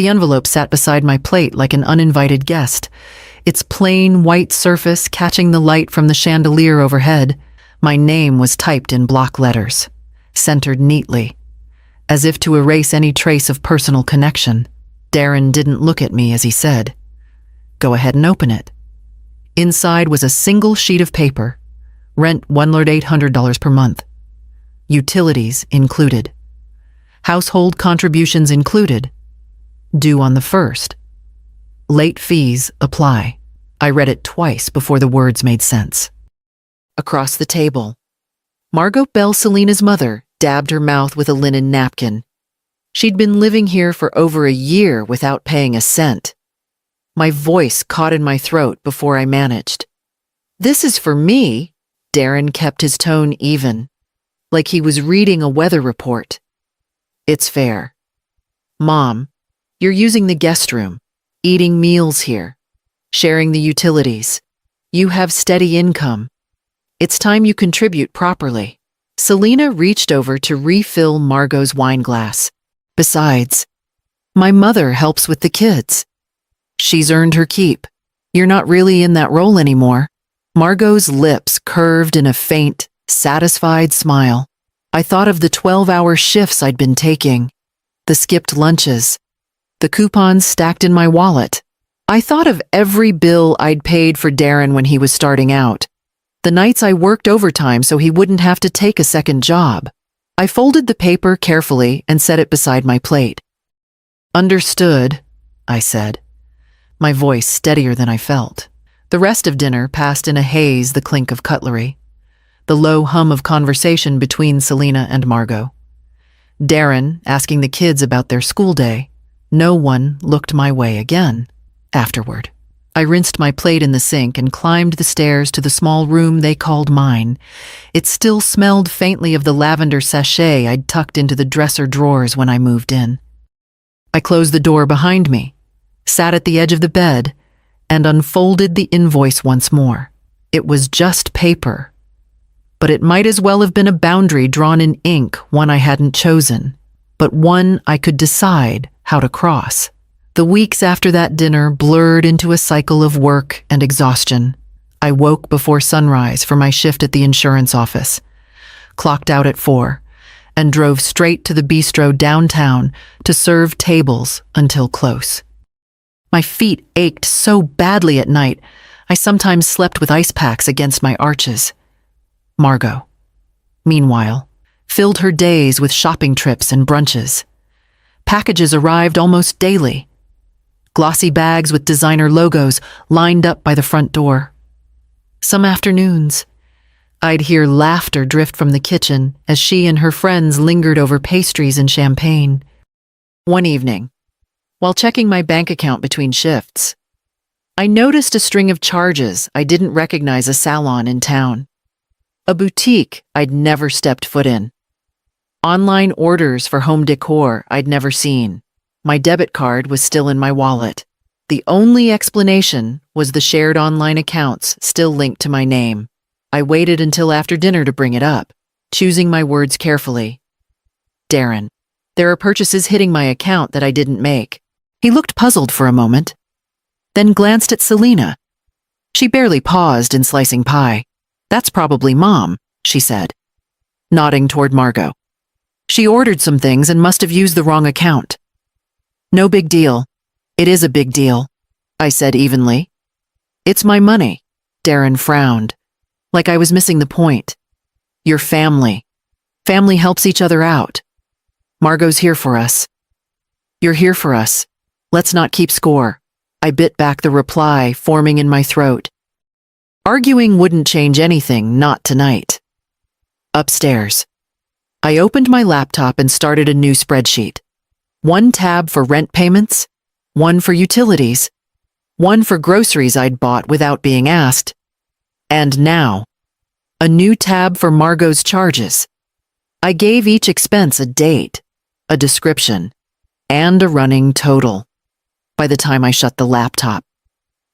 The envelope sat beside my plate like an uninvited guest, its plain white surface catching the light from the chandelier overhead. My name was typed in block letters, centered neatly, as if to erase any trace of personal connection. Darren didn't look at me as he said, "Go ahead and open it." Inside was a single sheet of paper. Rent $1,800 per month. Utilities included. Household contributions included. Due on the 1st. Late fees apply. I read it twice before the words made sense. Across the table, Margot Bell, Selena's mother, dabbed her mouth with a linen napkin. She'd been living here for over a year without paying a cent. My voice caught in my throat before I managed. "This is for me." Darren kept his tone even, like he was reading a weather report. "It's fair. Mom, you're using the guest room, eating meals here, sharing the utilities. You have steady income. It's time you contribute properly." Selena reached over to refill Margot's wine glass. "Besides, my mother helps with the kids. She's earned her keep. You're not really in that role anymore." Margot's lips curved in a faint, satisfied smile. I thought of the 12-hour shifts I'd been taking, the skipped lunches, the coupons stacked in my wallet. I thought of every bill I'd paid for Darren when he was starting out, the nights I worked overtime so he wouldn't have to take a second job. I folded the paper carefully and set it beside my plate. "Understood," I said, my voice steadier than I felt. The rest of dinner passed in a haze, the clink of cutlery, the low hum of conversation between Selena and Margot. Darren asking the kids about their school day. No one looked my way again. Afterward, I rinsed my plate in the sink and climbed the stairs to the small room they called mine. It still smelled faintly of the lavender sachet I'd tucked into the dresser drawers when I moved in. I closed the door behind me, sat at the edge of the bed, and unfolded the invoice once more. It was just paper, but it might as well have been a boundary drawn in ink, one I hadn't chosen, but one I could decide how to cross. The weeks after that dinner blurred into a cycle of work and exhaustion. I woke before sunrise for my shift at the insurance office, clocked out at 4, and drove straight to the bistro downtown to serve tables until close. My feet ached so badly at night, I sometimes slept with ice packs against my arches. Margot, meanwhile, filled her days with shopping trips and brunches. Packages arrived almost daily. Glossy bags with designer logos lined up by the front door. Some afternoons, I'd hear laughter drift from the kitchen as she and her friends lingered over pastries and champagne. One evening, while checking my bank account between shifts, I noticed a string of charges I didn't recognize a salon in town, a boutique I'd never stepped foot in, online orders for home decor I'd never seen. My debit card was still in my wallet. The only explanation was the shared online accounts still linked to my name. I waited until after dinner to bring it up, choosing my words carefully. "Darren, there are purchases hitting my account that I didn't make." He looked puzzled for a moment, then glanced at Selena. She barely paused in slicing pie. "That's probably Mom," she said, nodding toward Margot. "She ordered some things and must have used the wrong account." "No big deal. It is a big deal," I said evenly. "It's my money." Darren frowned, like I was missing the point. "Your family. Family helps each other out. Margot's here for us. You're here for us. Let's not keep score." I bit back the reply forming in my throat. Arguing wouldn't change anything, not tonight. Upstairs, I opened my laptop and started a new spreadsheet. One tab for rent payments, one for utilities, one for groceries I'd bought without being asked, and now, a new tab for Margot's charges. I gave each expense a date, a description, and a running total. By the time I shut the laptop,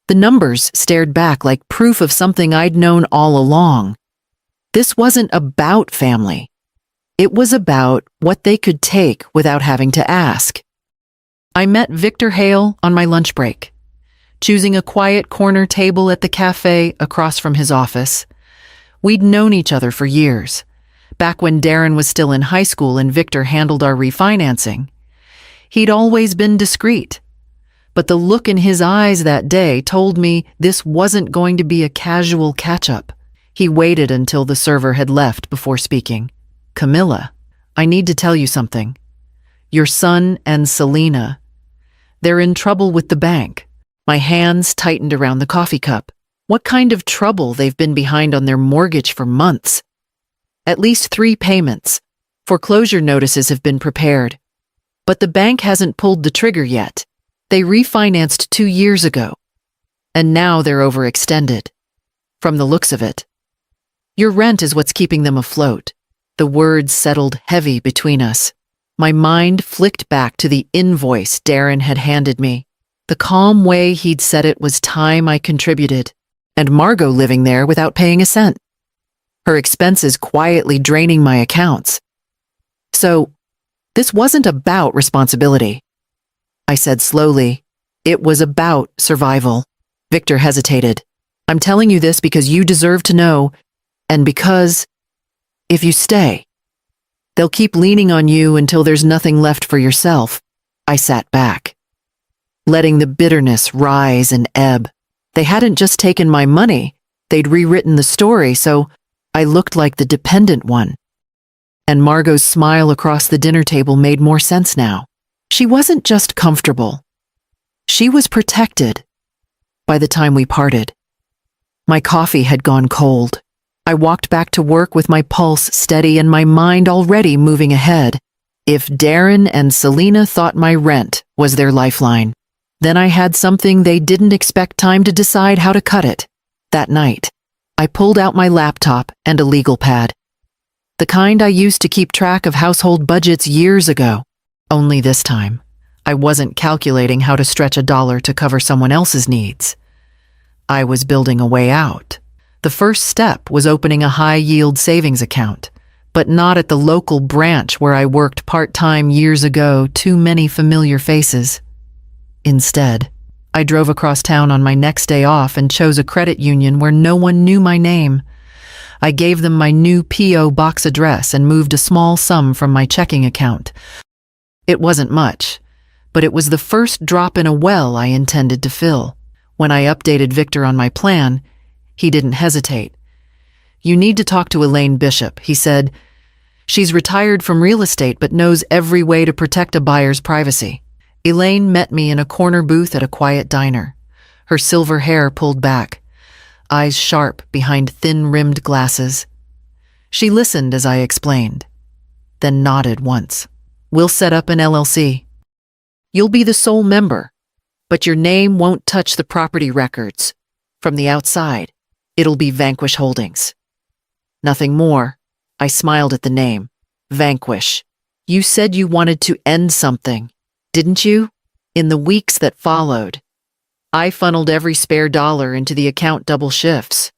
the numbers stared back like proof of something I'd known all along. This wasn't about family. It was about what they could take without having to ask. I met Victor Hale on my lunch break, choosing a quiet corner table at the cafe across from his office. We'd known each other for years, back when Darren was still in high school and Victor handled our refinancing. He'd always been discreet, but the look in his eyes that day told me this wasn't going to be a casual catch-up. He waited until the server had left before speaking. "Camilla, I need to tell you something. Your son and Selena, they're in trouble with the bank." My hands tightened around the coffee cup. What kind of trouble? They've been behind on their mortgage for months. At least 3 payments. Foreclosure notices have been prepared. But the bank hasn't pulled the trigger yet. They refinanced 2 years ago. And now they're overextended. From the looks of it. Your rent is what's keeping them afloat. The words settled heavy between us. My mind flicked back to the invoice Darren had handed me. The calm way he'd said it was time I contributed, and Margot living there without paying a cent. Her expenses quietly draining my accounts. So, this wasn't about responsibility. I said slowly, it was about survival. Victor hesitated. I'm telling you this because you deserve to know, and because, if you stay, they'll keep leaning on you until there's nothing left for yourself. I sat back, letting the bitterness rise and ebb. They hadn't just taken my money, they'd rewritten the story, so I looked like the dependent one. And Margot's smile across the dinner table made more sense now. She wasn't just comfortable. She was protected. By the time we parted, my coffee had gone cold. I walked back to work with my pulse steady and my mind already moving ahead. If Darren and Selena thought my rent was their lifeline, then I had something they didn't expect time to decide how to cut it. That night, I pulled out my laptop and a legal pad. The kind I used to keep track of household budgets years ago. Only this time, I wasn't calculating how to stretch $1 to cover someone else's needs. I was building a way out. The first step was opening a high-yield savings account, but not at the local branch where I worked part-time years ago, too many familiar faces. Instead, I drove across town on my next day off and chose a credit union where no one knew my name. I gave them my new P.O. box address and moved a small sum from my checking account. It wasn't much, but it was the first drop in a well I intended to fill. When I updated Victor on my plan, he didn't hesitate. "You need to talk to Elaine Bishop," he said. "She's retired from real estate but knows every way to protect a buyer's privacy." Elaine met me in a corner booth at a quiet diner, her silver hair pulled back, eyes sharp behind thin-rimmed glasses. She listened as I explained, then nodded once. "We'll set up an LLC. You'll be the sole member, but your name won't touch the property records. From the outside, it'll be Vanquish Holdings. Nothing more." I smiled at the name. Vanquish. "You said you wanted to end something, didn't you?" In the weeks that followed, I funneled every spare dollar into the account double shifts.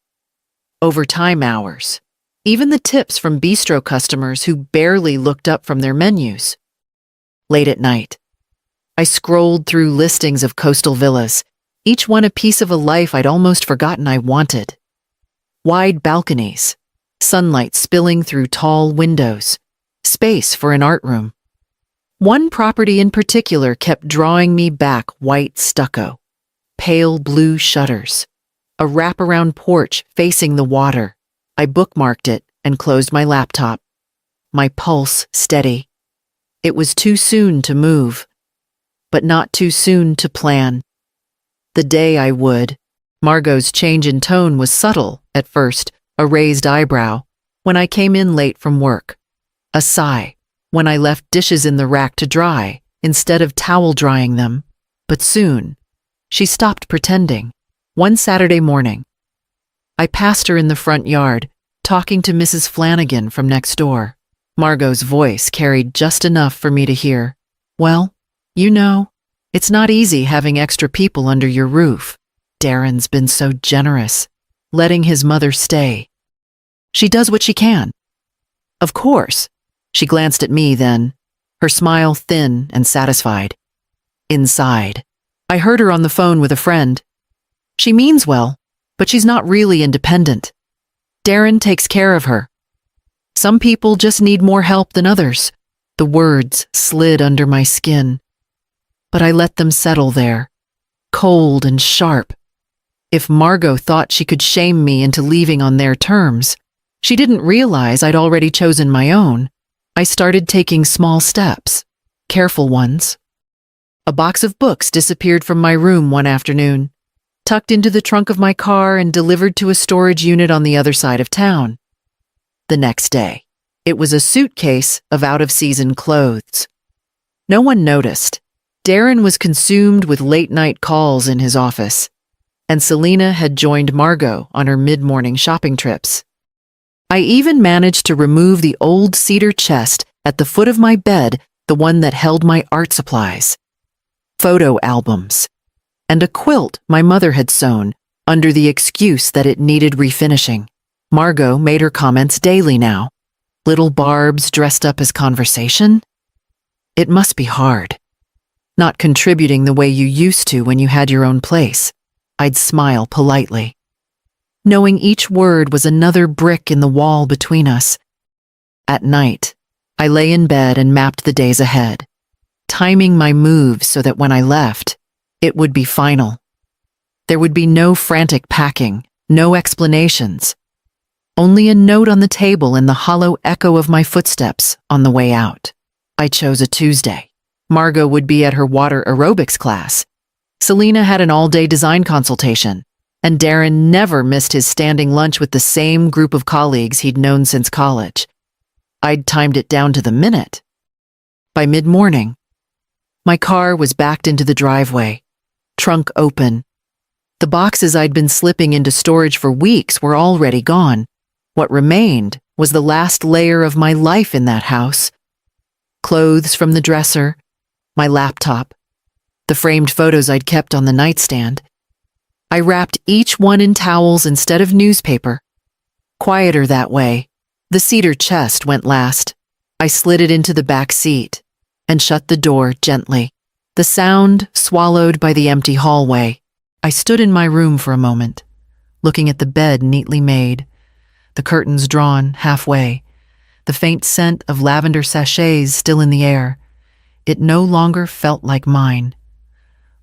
Overtime hours. Even the tips from bistro customers who barely looked up from their menus. Late at night, I scrolled through listings of coastal villas, each one a piece of a life I'd almost forgotten I wanted. Wide balconies, sunlight spilling through tall windows, space for an art room. One property in particular kept drawing me back: white stucco, pale blue shutters, a wraparound porch facing the water. I bookmarked it and closed my laptop, my pulse steady. It was too soon to move, but not too soon to plan. The day I would. Margot's change in tone was subtle at first, a raised eyebrow when I came in late from work, a sigh when I left dishes in the rack to dry instead of towel drying them. But soon, she stopped pretending. One Saturday morning, I passed her in the front yard, talking to Mrs. Flanagan from next door. Margot's voice carried just enough for me to hear. "Well, you know, it's not easy having extra people under your roof. Darren's been so generous, letting his mother stay. She does what she can." "Of course." She glanced at me then, her smile thin and satisfied. inside. I heard her on the phone with a friend. She means well, but she's not really independent. Darren takes care of her. Some people just need more help than others. The words slid under my skin. But I let them settle there, cold and sharp. If Margot thought she could shame me into leaving on their terms, she didn't realize I'd already chosen my own. I started taking small steps, careful ones. A box of books disappeared from my room one afternoon, tucked into the trunk of my car and delivered to a storage unit on the other side of town. The next day, it was a suitcase of out-of-season clothes. No one noticed. Darren was consumed with late-night calls in his office, and Selena had joined Margot on her mid-morning shopping trips. I even managed to remove the old cedar chest at the foot of my bed, the one that held my art supplies, photo albums, and a quilt my mother had sewn under the excuse that it needed refinishing. Margot made her comments daily now. Little barbs dressed up as conversation? It must be hard. Not contributing the way you used to when you had your own place. I'd smile politely, knowing each word was another brick in the wall between us. At night, I lay in bed and mapped the days ahead, timing my moves so that when I left, it would be final. There would be no frantic packing, no explanations, only a note on the table and the hollow echo of my footsteps on the way out. I chose a Tuesday. Margot would be at her water aerobics class. Selena had an all-day design consultation, and Darren never missed his standing lunch with the same group of colleagues he'd known since college. I'd timed it down to the minute. By mid-morning, my car was backed into the driveway, trunk open. The boxes I'd been slipping into storage for weeks were already gone. What remained was the last layer of my life in that house. Clothes from the dresser, my laptop, the framed photos I'd kept on the nightstand. I wrapped each one in towels instead of newspaper. Quieter that way. The cedar chest went last. I slid it into the back seat and shut the door gently. The sound swallowed by the empty hallway. I stood in my room for a moment, looking at the bed neatly made, the curtains drawn halfway, the faint scent of lavender sachets still in the air. It no longer felt like mine.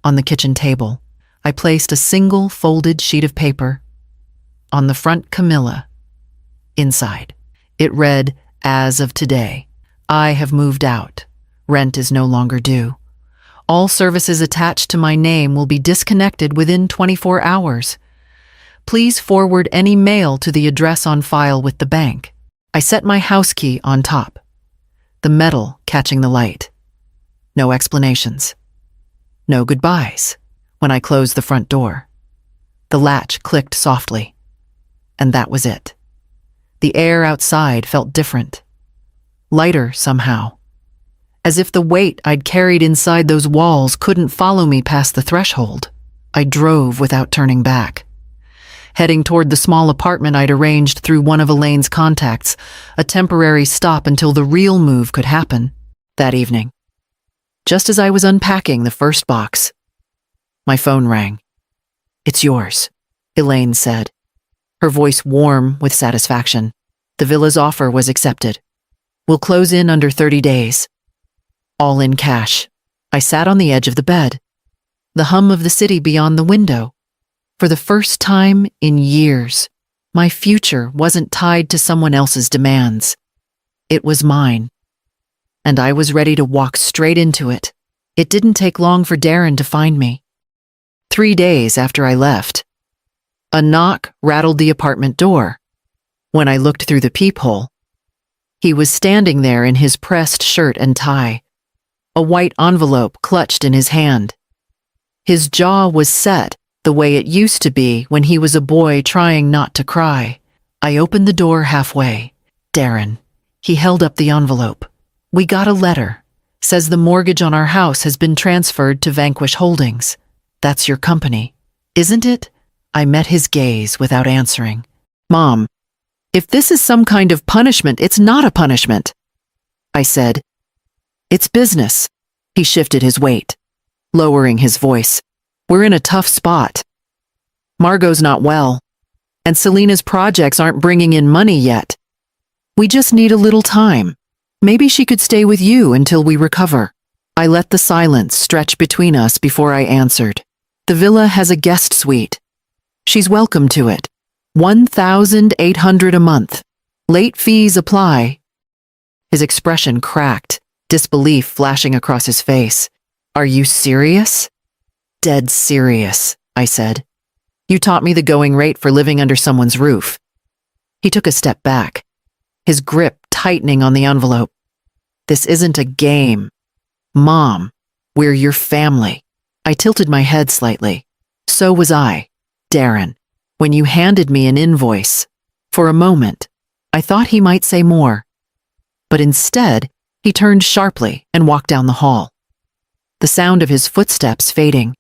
On the kitchen table, I placed a single folded sheet of paper. On the front, Camilla. Inside, it read, "As of today, I have moved out. Rent is no longer due. All services attached to my name will be disconnected within 24 hours. Please forward any mail to the address on file with the bank." I set my house key on top, the metal catching the light. No explanations. No goodbyes. When I closed the front door, the latch clicked softly, and that was it. The air outside felt different, lighter somehow, as if the weight I'd carried inside those walls couldn't follow me past the threshold. I drove without turning back, heading toward the small apartment I'd arranged through one of Elaine's contacts, a temporary stop until the real move could happen. That evening, just as I was unpacking the first box, my phone rang. "It's yours," Elaine said, her voice warm with satisfaction. "The villa's offer was accepted. We'll close in under 30 days. All in cash." I sat on the edge of the bed, the hum of the city beyond the window. For the first time in years, my future wasn't tied to someone else's demands. It was mine, and I was ready to walk straight into it. It didn't take long for Darren to find me. 3 days after I left, a knock rattled the apartment door. When I looked through the peephole, he was standing there in his pressed shirt and tie, a white envelope clutched in his hand. His jaw was set the way it used to be when he was a boy trying not to cry. I opened the door halfway. "Darren." He held up the envelope. "We got a letter. Says the mortgage on our house has been transferred to Vanquish Holdings. That's your company, isn't it?" I met his gaze without answering. "Mom, if this is some kind of punishment, it's not a punishment," I said. "It's business." He shifted his weight, lowering his voice. We're in a tough spot. Margot's not well, and Selena's projects aren't bringing in money yet. We just need a little time. Maybe she could stay with you until we recover. I let the silence stretch between us before I answered. The villa has a guest suite. She's welcome to it. $1,800 a month. Late fees apply. His expression cracked, disbelief flashing across his face. Are you serious? Dead serious, I said. You taught me the going rate for living under someone's roof. He took a step back, his grip tightening on the envelope. This isn't a game. Mom, we're your family. I tilted my head slightly. So was I, Darren, when you handed me an invoice. For a moment, I thought he might say more. But instead, he turned sharply and walked down the hall, the sound of his footsteps fading.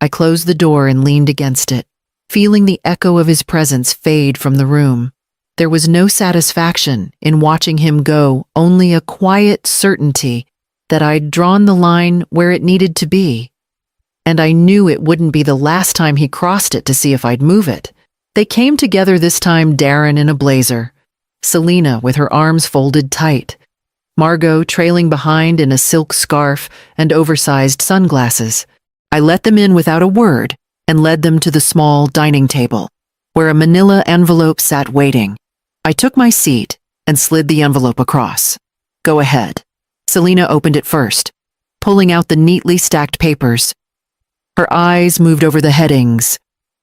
I closed the door and leaned against it, feeling the echo of his presence fade from the room. There was no satisfaction in watching him go, only a quiet certainty that I'd drawn the line where it needed to be. And I knew it wouldn't be the last time he crossed it to see if I'd move it. They came together this time, Darren in a blazer, Selena with her arms folded tight, Margot trailing behind in a silk scarf and oversized sunglasses. I let them in without a word and led them to the small dining table, where a manila envelope sat waiting. I took my seat and slid the envelope across. Go ahead. Selena opened it first, pulling out the neatly stacked papers. Her eyes moved over the headings: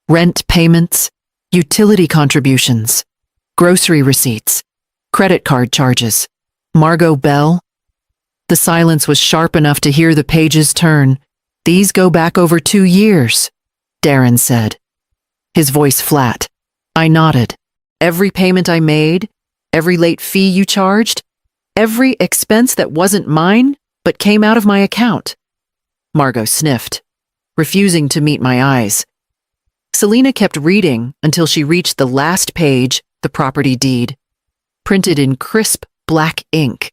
rent payments, utility contributions, grocery receipts, credit card charges. Margot Bell? The silence was sharp enough to hear the pages turn. These go back over 2 years, Darren said, his voice flat. I nodded. Every payment I made, every late fee you charged, every expense that wasn't mine but came out of my account. Margot sniffed, refusing to meet my eyes. Selena kept reading until she reached the last page, the property deed, printed in crisp black ink.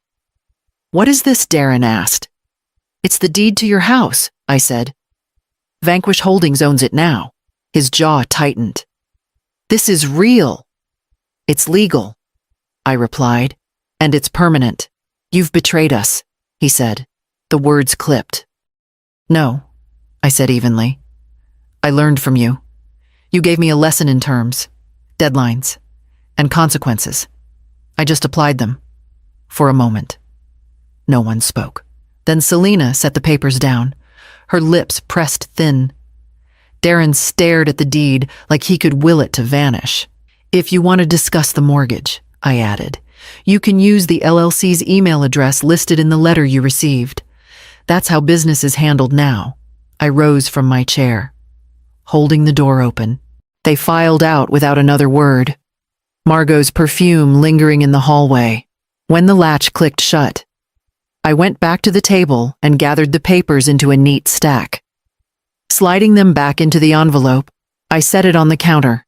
What is this? Darren asked. It's the deed to your house, I said. Vanquish Holdings owns it now. His jaw tightened. This is real. It's legal, I replied, and it's permanent. You've betrayed us, he said. The words clipped. No, I said evenly. I learned from you. You gave me a lesson in terms, deadlines, and consequences. I just applied them. For a moment. No one spoke. Then Selena set the papers down, her lips pressed thin. Darren stared at the deed like he could will it to vanish. If you want to discuss the mortgage, I added, you can use the LLC's email address listed in the letter you received. That's how business is handled now. I rose from my chair, holding the door open. They filed out without another word, Margot's perfume lingering in the hallway. When the latch clicked shut, I went back to the table and gathered the papers into a neat stack. Sliding them back into the envelope, I set it on the counter,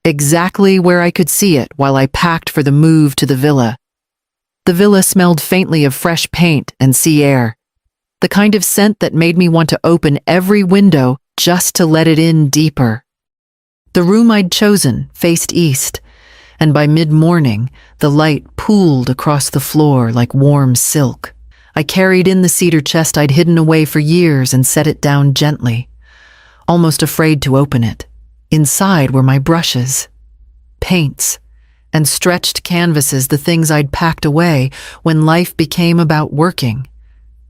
exactly where I could see it while I packed for the move to the villa. The villa smelled faintly of fresh paint and sea air, the kind of scent that made me want to open every window just to let it in deeper. The room I'd chosen faced east, and by mid-morning, the light pooled across the floor like warm silk. I carried in the cedar chest I'd hidden away for years and set it down gently, almost afraid to open it. Inside were my brushes, paints, and stretched canvases, the things I'd packed away when life became about working,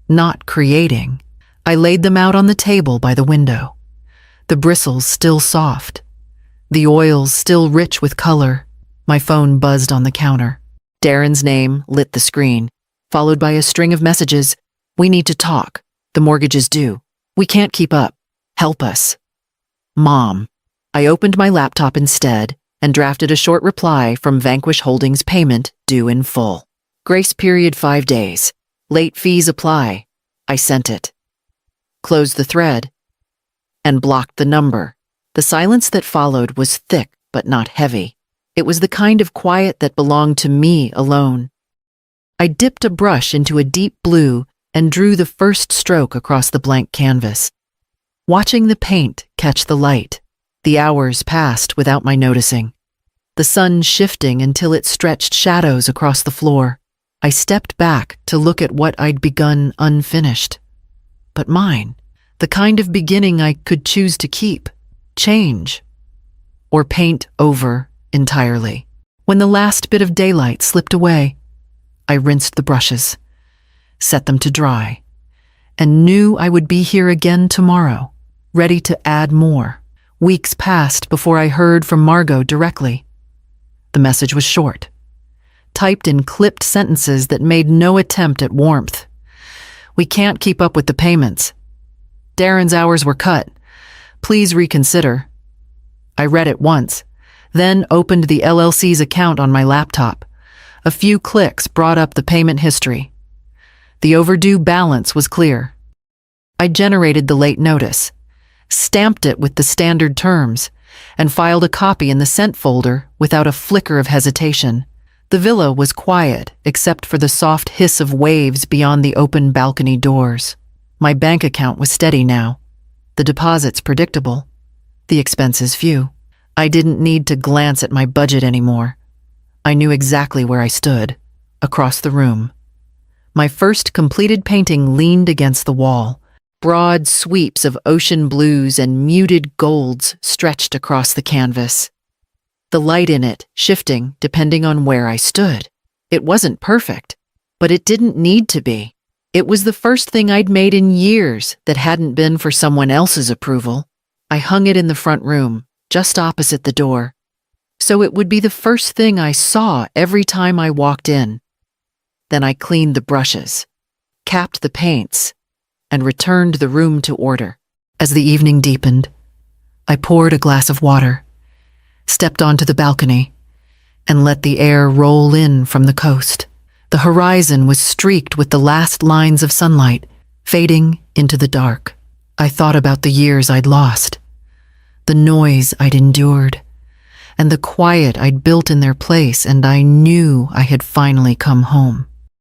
not creating. I laid them out on the table by the window, the bristles still soft, the oils still rich with color. My phone buzzed on the counter. Darren's name lit the screen, followed by a string of messages. We need to talk. The mortgage is due. We can't keep up. Help us. Mom. I opened my laptop instead and drafted a short reply from Vanquish Holdings payment due in full. Grace period 5 days. Late fees apply. I sent it. Closed the thread and blocked the number. The silence that followed was thick but not heavy. It was the kind of quiet that belonged to me alone. I dipped a brush into a deep blue and drew the first stroke across the blank canvas. Watching the paint catch the light, the hours passed without my noticing. The sun shifting until it stretched shadows across the floor. I stepped back to look at what I'd begun unfinished. But mine, the kind of beginning I could choose to keep, change, or paint over entirely. When the last bit of daylight slipped away, I rinsed the brushes, set them to dry, and knew I would be here again tomorrow, ready to add more. Weeks passed before I heard from Margot directly. The message was short, typed in clipped sentences that made no attempt at warmth. "We can't keep up with the payments. Darren's hours were cut. Please reconsider." I read it once, then opened the LLC's account on my laptop. A few clicks brought up the payment history. The overdue balance was clear. I generated the late notice, stamped it with the standard terms, and filed a copy in the sent folder without a flicker of hesitation. The villa was quiet except for the soft hiss of waves beyond the open balcony doors. My bank account was steady now, the deposits predictable, the expenses few. I didn't need to glance at my budget anymore. I knew exactly where I stood, across the room. My first completed painting leaned against the wall. Broad sweeps of ocean blues and muted golds stretched across the canvas, the light in it shifting depending on where I stood. It wasn't perfect, but it didn't need to be. It was the first thing I'd made in years that hadn't been for someone else's approval. I hung it in the front room, just opposite the door, so it would be the first thing I saw every time I walked in. Then I cleaned the brushes, capped the paints, and returned the room to order. As the evening deepened, I poured a glass of water, stepped onto the balcony, and let the air roll in from the coast. The horizon was streaked with the last lines of sunlight, fading into the dark. I thought about the years I'd lost, the noise I'd endured, and the quiet I'd built in their place, and I knew I had finally come home.